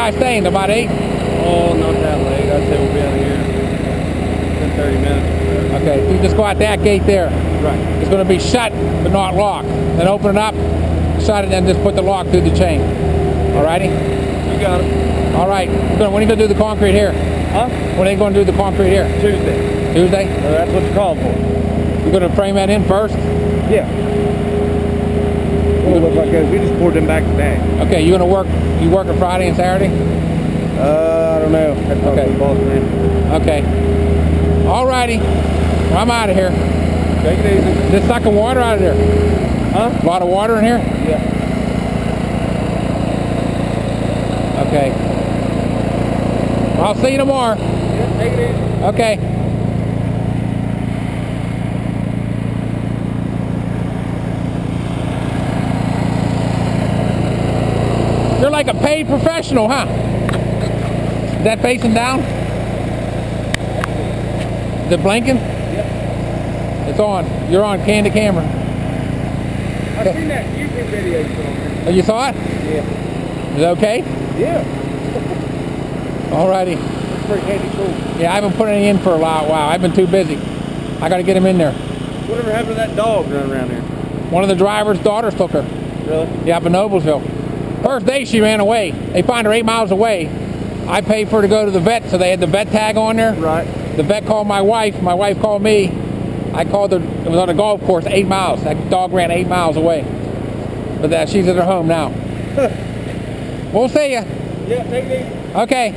guys staying? About 8? Oh, not that late. I'd say we'll be out of here in 30 minutes. Okay, you just go out that gate there. Right. It's going to be shut, but not locked. Then open it up, shut it, and just put the lock through the chain. Alrighty? You got it. Alright. When are you going to do the concrete here? Huh? When are you going to do the concrete here? Tuesday. Tuesday? That's what it's called for. You're going to frame that in first? Yeah. Well, it looks like this. We just poured them back today. Okay, you working Friday and Saturday? I don't know. That's Okay. the boss man. Okay. Alrighty. Well, I'm out of here. Take it easy. Just sucking water out of there. Huh? A lot of water in here? Yeah. Okay. I'll see you tomorrow. Yeah, take it easy. Okay. You're like a paid professional, huh? Is that facing down? Is it blinking? Yep. It's on. You're on can to camera. I've seen that YouTube video you put on there. Oh, you saw it? Yeah. Is it okay? Yeah. Alrighty. That's pretty handy tool. Yeah, I haven't put any in for a while. I've been too busy. I got to get him in there. Whatever happened to that dog running around there? One of the driver's daughters took her. Really? Yeah, up in Noblesville. First day she ran away. They found her 8 miles away. I paid for her to go to the vet, so they had the vet tag on there. Right. The vet called my wife. My wife called me. I called her. It was on a golf course, 8 miles. That dog ran 8 miles away. But she's at her home now. We'll see ya. Yeah, take it easy. Okay.